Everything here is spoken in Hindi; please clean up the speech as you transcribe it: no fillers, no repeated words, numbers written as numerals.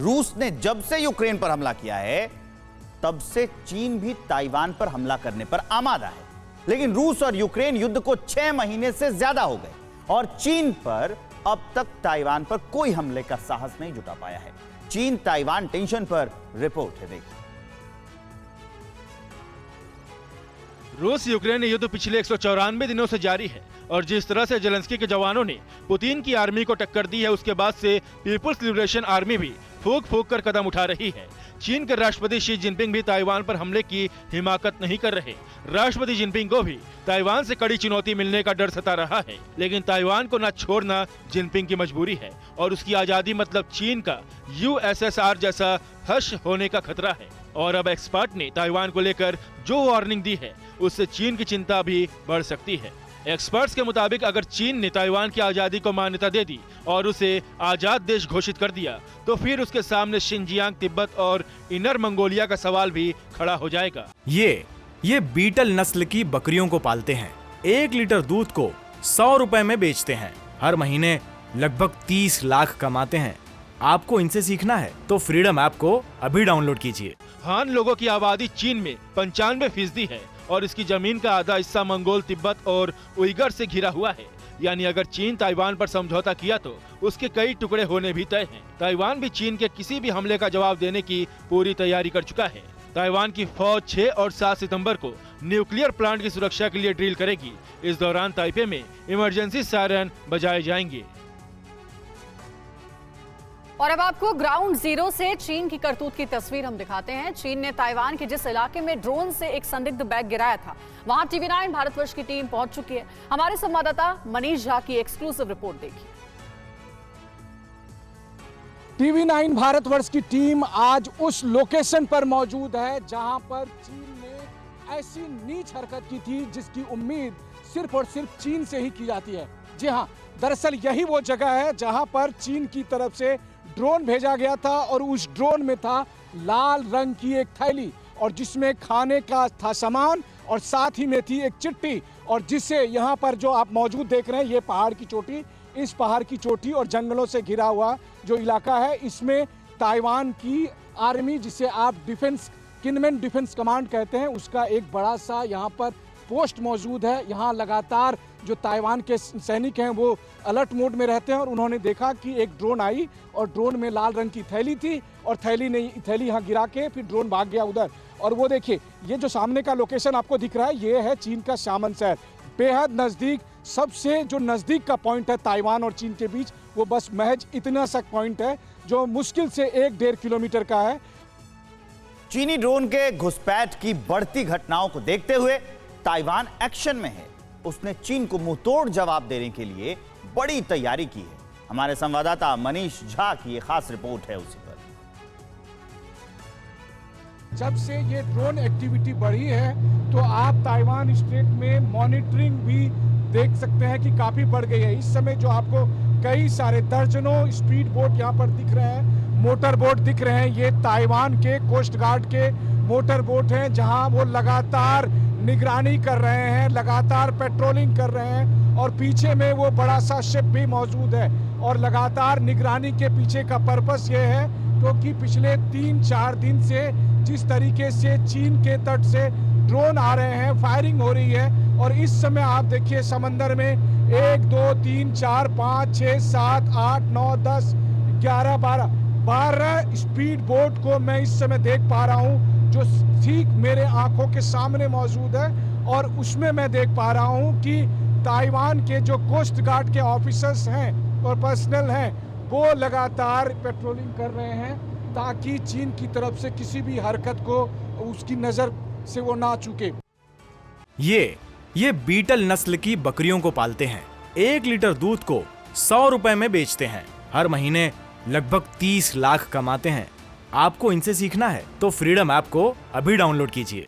रूस ने जब से यूक्रेन पर हमला किया है तब से चीन भी ताइवान पर हमला करने पर आमादा है। लेकिन रूस और यूक्रेन युद्ध को 6 महीने से ज्यादा हो गए और चीन पर अब तक ताइवान पर कोई हमले का साहस नहीं जुटा पाया है। चीन ताइवान टेंशन पर रिपोर्ट है, देखिए। रूस यूक्रेन युद्ध पिछले 194 दिनों से जारी है और जिस तरह से जेलेंस्की के जवानों ने पुतिन की आर्मी को टक्कर दी है, उसके बाद से पीपुल्स लिबरेशन आर्मी भी फूंक फूंक कर कदम उठा रही है। चीन के राष्ट्रपति शी जिनपिंग भी ताइवान पर हमले की हिमाकत नहीं कर रहे। राष्ट्रपति जिनपिंग को भी ताइवान से कड़ी चुनौती मिलने का डर सता रहा है, लेकिन ताइवान को न छोड़ना जिनपिंग की मजबूरी है और उसकी आजादी मतलब चीन का USSR जैसा हश होने का खतरा है। और अब एक्सपर्ट ने ताइवान को लेकर जो वार्निंग दी है, उससे चीन की चिंता भी बढ़ सकती है। एक्सपर्ट्स के मुताबिक अगर चीन ने ताइवान की आजादी को मान्यता दे दी और उसे आजाद देश घोषित कर दिया, तो फिर उसके सामने शिनजियांग, तिब्बत और इनर मंगोलिया का सवाल भी खड़ा हो जाएगा। ये बीटल नस्ल की बकरियों को पालते हैं। 1 लीटर दूध को 100 रुपए में बेचते हैं। हर महीने लगभग 30 लाख कमाते हैं। आपको इनसे सीखना है तो फ्रीडम ऐप को अभी डाउनलोड कीजिए। हान लोगों की आबादी चीन में 95% है और इसकी जमीन का आधा हिस्सा मंगोल, तिब्बत और उइगर से घिरा हुआ है। यानी अगर चीन ताइवान पर समझौता किया तो उसके कई टुकड़े होने भी तय हैं। ताइवान भी चीन के किसी भी हमले का जवाब देने की पूरी तैयारी कर चुका है। ताइवान की फौज 6 और 7 सितंबर को न्यूक्लियर प्लांट की सुरक्षा के लिए ड्रिल करेगी। इस दौरान ताइपे में इमरजेंसी सायरन बजाए जाएंगे। और अब आपको ग्राउंड जीरो से चीन की करतूत की तस्वीर हम दिखाते हैं। चीन ने ताइवान के जिस इलाके में ड्रोन से एक संदिग्ध बैग गिराया था, वहां TV9 भारतवर्ष की टीम पहुंच चुकी है। हमारे संवाददाता मनीष झा की एक्सक्लूसिव रिपोर्ट देखिए। TV9 भारतवर्ष की टीम आज उस लोकेशन पर मौजूद है जहां पर चीन ने ऐसी नीच हरकत की थी जिसकी उम्मीद सिर्फ और सिर्फ चीन से ही की जाती है। जी हां, दरअसल यही वो जगह है जहां पर चीन की तरफ से ड्रोन भेजा गया था और उस ड्रोन में था लाल रंग की एक थैली और जिसमें खाने का था सामान और साथ ही में थी एक चिट्ठी, और जिससे यहाँ पर जो आप मौजूद देख रहे हैं ये पहाड़ की चोटी, इस पहाड़ की चोटी और जंगलों से घिरा हुआ जो इलाका है, इसमें ताइवान की आर्मी, जिसे आप किनमेन डिफेंस कमांड कहते हैं, उसका एक बड़ा सा यहाँ पर पोस्ट मौजूद है। यहाँ लगातार जो ताइवान के सैनिक हैं वो अलर्ट मोड में रहते हैं और उन्होंने देखा कि एक ड्रोन आई और ड्रोन में लाल रंग की थैली थी और थैली यहाँ गिरा के फिर ड्रोन भाग गया उधर। और वो देखिए, ये जो सामने का लोकेशन आपको दिख रहा है ये है चीन का शामन शहर। बेहद नज़दीक, सबसे जो नज़दीक का पॉइंट है ताइवान और चीन के बीच, वो बस महज इतना सा पॉइंट है जो मुश्किल से 1-1.5 किलोमीटर का है। चीनी ड्रोन के घुसपैठ की बढ़ती घटनाओं को देखते हुए ताइवान एक्शन में है। उसने चीन को मुंहतोड़ जवाब देने के लिए बड़ी तैयारी की है। हमारे संवाददाता मनीष झा की ये खास रिपोर्ट है उसी पर। जब से ये ड्रोन एक्टिविटी बढ़ी है तो आप ताइवान स्ट्रेट में मॉनिटरिंग भी देख सकते हैं कि काफी बढ़ गई है। इस समय जो आपको कई सारे दर्जनों स्पीड बोट यहाँ पर दिख रहे हैं, मोटर बोट दिख रहे हैं, ये ताइवान के कोस्ट गार्ड के मोटर बोट हैं जहां वो लगातार निगरानी कर रहे हैं, लगातार पेट्रोलिंग कर रहे हैं और पीछे में वो बड़ा सा शिप भी मौजूद है। और लगातार निगरानी के पीछे का पर्पस ये है क्योंकि पिछले 3-4 दिन से जिस तरीके से चीन के तट से ड्रोन आ रहे हैं, फायरिंग हो रही है और इस समय आप देखिए समंदर में 1, 2, 3, 4, 5, 6, 7, 8, 9, 10, 11, 12 स्पीड बोट को मैं इस समय देख पा रहा हूँ जो ठीक मेरे आंखों के सामने मौजूद है। और उसमें मैं देख पा रहा हूँ कि ताइवान के जो कोस्ट गार्ड के ऑफिसर्स हैं और पर्सनल हैं वो लगातार पेट्रोलिंग कर रहे हैं ताकि चीन की तरफ से किसी भी हरकत को उसकी नजर से वो ना चूके। ये बीटल नस्ल की बकरियों को पालते हैं। 1 लीटर दूध को 100 रुपए में बेचते हैं। हर महीने लगभग 30 लाख कमाते हैं। आपको इनसे सीखना है तो फ्रीडम ऐप को अभी डाउनलोड कीजिए।